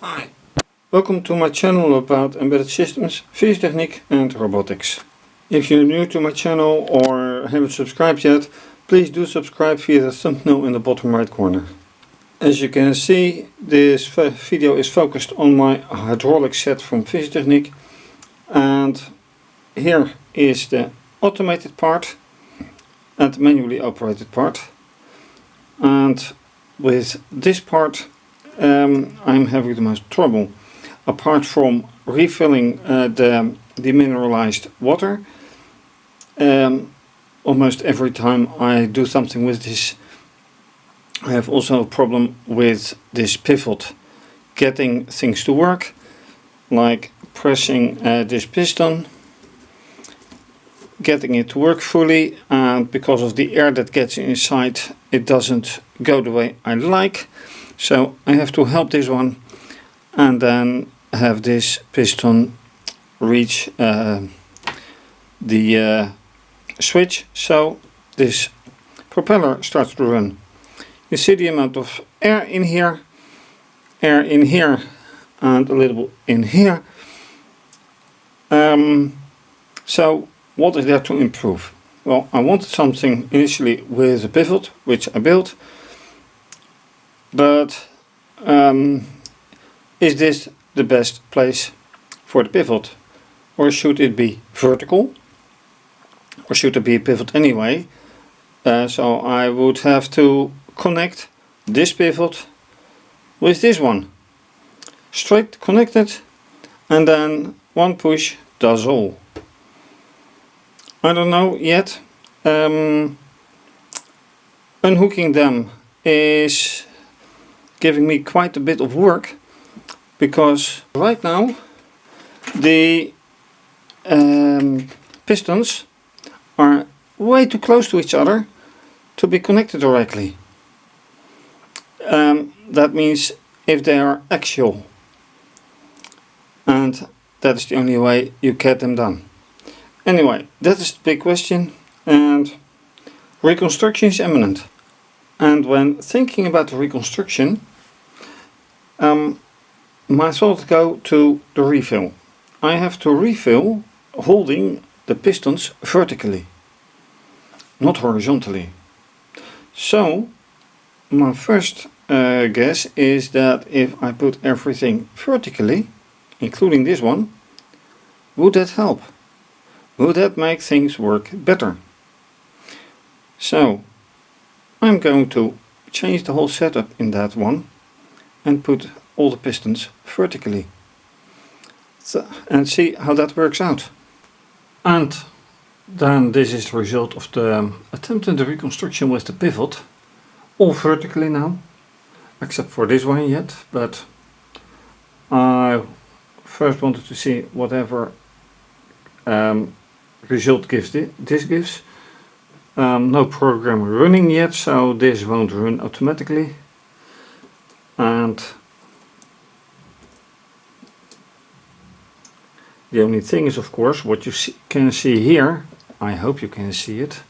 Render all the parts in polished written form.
Hi, welcome to my channel about embedded systems, fischertechnik and robotics. If you're new to my channel or haven't subscribed yet, please do subscribe via the thumbnail in the bottom right corner. As you can see, this video is focused on my hydraulic set from fischertechnik, and here is the automated part and the manually operated part. And with this part I'm having the most trouble. Apart from refilling the demineralized water, almost every time I do something with this, I have also a problem with this pivot getting things to work, like pressing this piston, getting it to work fully, and because of the air that gets inside, it doesn't go the way I like. So I have to help this one and then have this piston reach the switch, so this propeller starts to run. You see the amount of air in here, and a little in here. So what is there to improve? Well, I wanted something initially with a pivot, which I built. But is this the best place for the pivot? Or should it be vertical? Or should there be a pivot anyway? So I would have to connect this pivot with this one. Straight connected, and then one push does all. I don't know yet. Unhooking them is giving me quite a bit of work, because right now the pistons are way too close to each other to be connected directly. That means if they are axial, and that is the only way you get them done. Anyway, that is the big question, and reconstruction is imminent. And when thinking about the reconstruction, my thoughts go to the refill. I have to refill holding the pistons vertically, not horizontally. So my first guess is that if I put everything vertically, including this one, would that help? Would that make things work better? So I'm going to change the whole setup in that one and put all the pistons vertically, and see how that works out. And then this is the result of the attempt in the reconstruction with the pivot, all vertically now, except for this one yet, but I first wanted to see whatever result this gives. No program running yet, so this won't run automatically. And the only thing is, of course, what you can see here, I hope you can see it,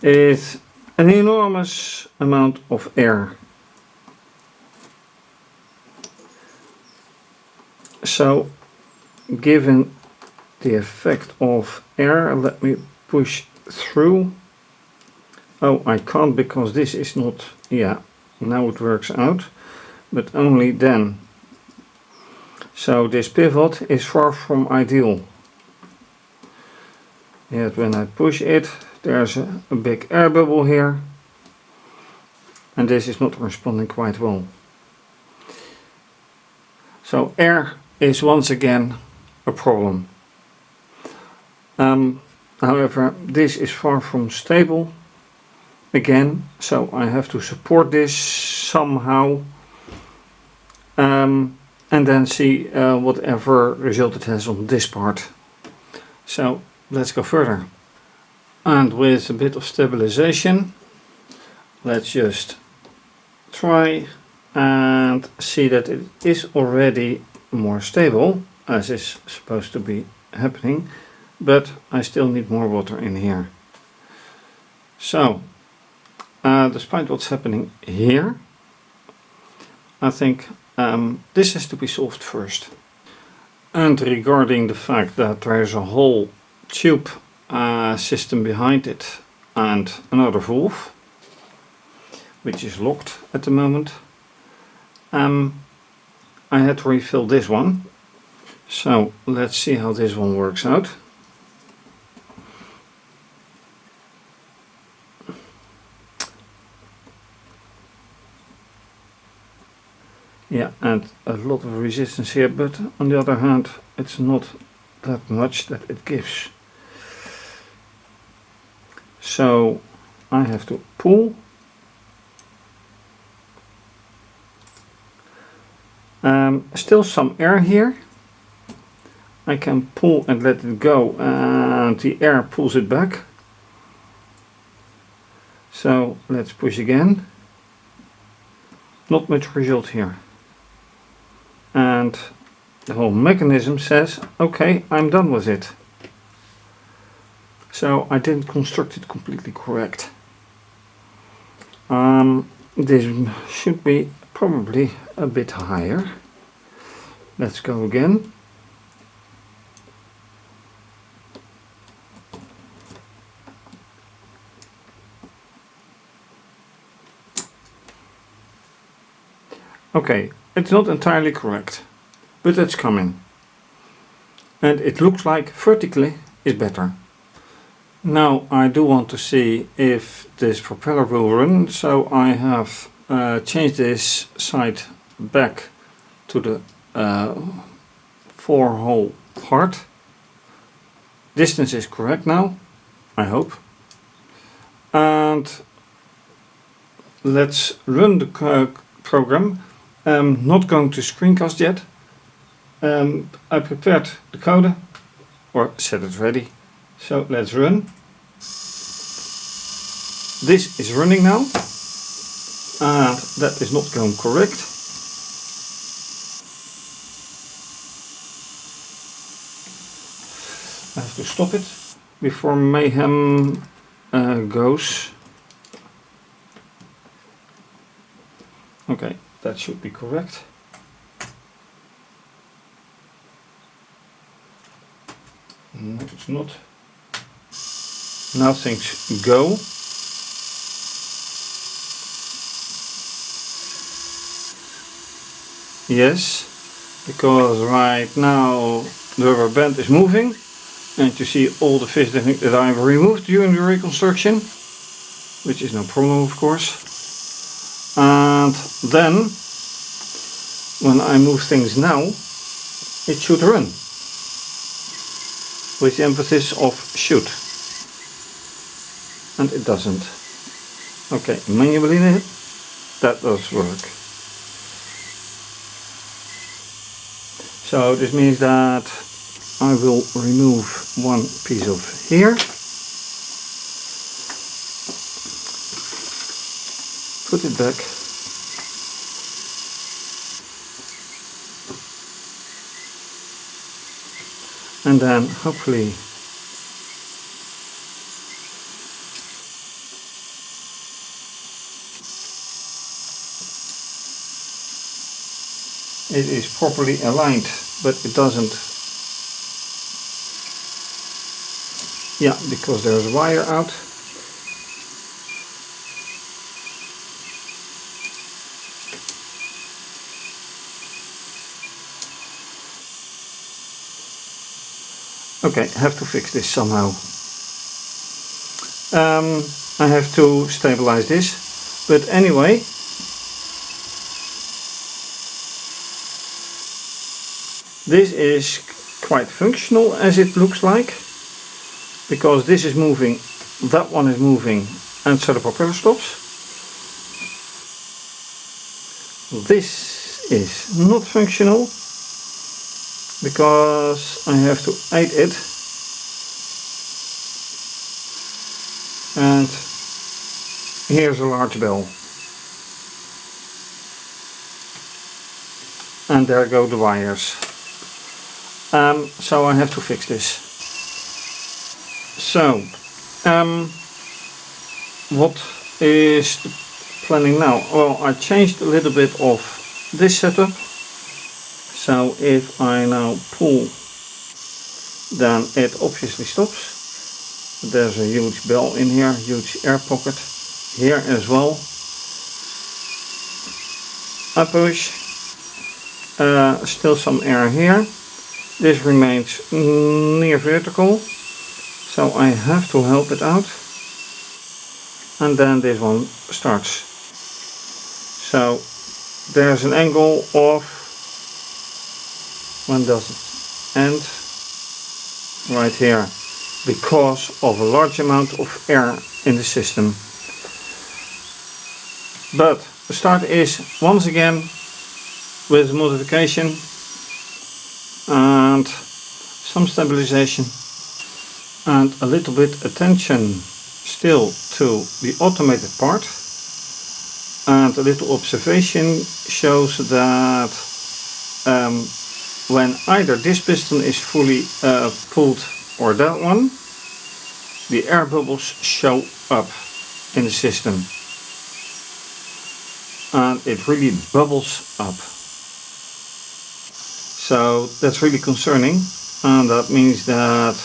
is an enormous amount of air. So given the effect of air, let me push through. Oh, I can't, because this is not, yeah, now it works out, but only then. So this pivot is far from ideal. Yet when I push it, there's a big air bubble here, and this is not responding quite well. So air is once again a problem. However, this is far from stable again, so I have to support this somehow, and then see whatever result it has on this part. So let's go further. And with a bit of stabilization, let's just try and see that it is already more stable, as is supposed to be happening, but I still need more water in here. So despite what's happening here, I think this has to be solved first. And regarding the fact that there is a whole tube system behind it and another valve, which is locked at the moment, I had to refill this one. So let's see how this one works out. Yeah, and a lot of resistance here, but on the other hand, it's not that much that it gives. So I have to pull. Still some air here. I can pull and let it go, and the air pulls it back. So let's push again. Not much result here. And the whole mechanism says, okay, I'm done with it. So I didn't construct it completely correct. This should be probably a bit higher. Let's go again. Okay, it's not entirely correct, but it's coming. And it looks like vertically is better. Now I do want to see if this propeller will run, so I have changed this side back to the 4-hole part. Distance is correct now, I hope. And let's run the program. Not going to screencast yet. I prepared the code or set it ready. So let's run. This is running now, and that is not going correct. I have to stop it before mayhem goes. Okay, that should be correct. No, it's not. Now things go. Yes, because right now the rubber band is moving, and you see all the fischertechnik that I've removed during the reconstruction, which is no problem of course. And then when I move things now, it should run, with the emphasis of should, and it doesn't. Okay, manually that does work. So this means that I will remove one piece of here, put it back, and then hopefully it is properly aligned, but it doesn't. Yeah, because there's a wire out. Okay, have to fix this somehow. I have to stabilize this, but anyway, this is quite functional as it looks like, because this is moving, that one is moving, and so the propeller stops. This is not functional, because I have to aid it, and here's a large bell, and there go the wires. So I have to fix this. So what is the planning now? Well, I changed a little bit of this setup. So if I now pull, then it obviously stops. There's a huge bell in here, huge air pocket here as well. I push, still some air here. This remains near vertical, so I have to help it out. And then this one starts. So there's an angle of, when does it end? Right here, because of a large amount of air in the system. But the start is once again with modification and some stabilization and a little bit attention still to the automated part, and a little observation shows that when either this piston is fully pulled or that one, the air bubbles show up in the system and it really bubbles up. So that's really concerning, and that means that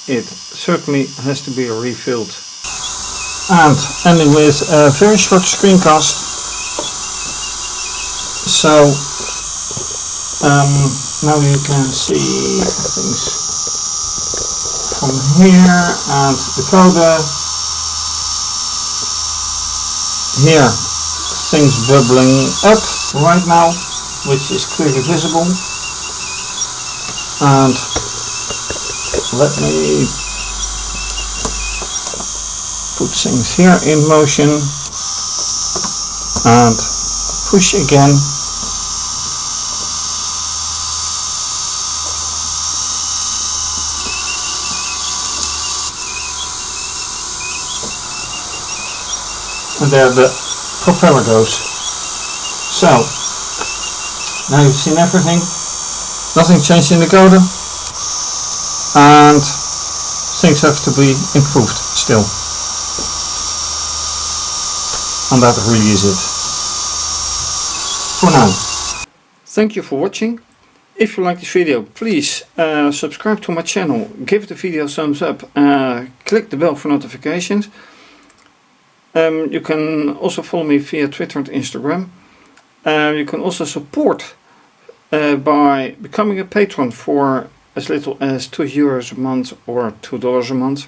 it certainly has to be refilled. And ending with a very short screencast. So now you can see things from here, and the coda here, things bubbling up right now, which is clearly visible. And let me put things here in motion and push again. And there the propeller goes. So now you've seen everything, nothing changed in the coda, and things have to be improved still. And that really is it for now. Thank you for watching. If you like this video, please subscribe to my channel, give the video a thumbs up, click the bell for notifications. You can also follow me via Twitter and Instagram. You can also support by becoming a patron for as little as €2 a month or $2 a month.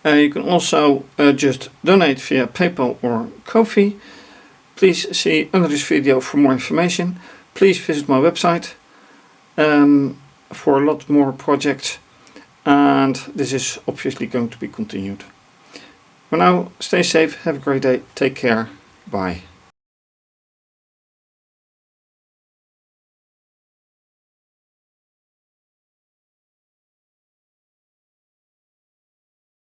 You can also just donate via PayPal or Ko-fi. Please see under this video for more information. Please visit my website for a lot more projects, and this is obviously going to be continued. For now, stay safe, have a great day, take care, bye.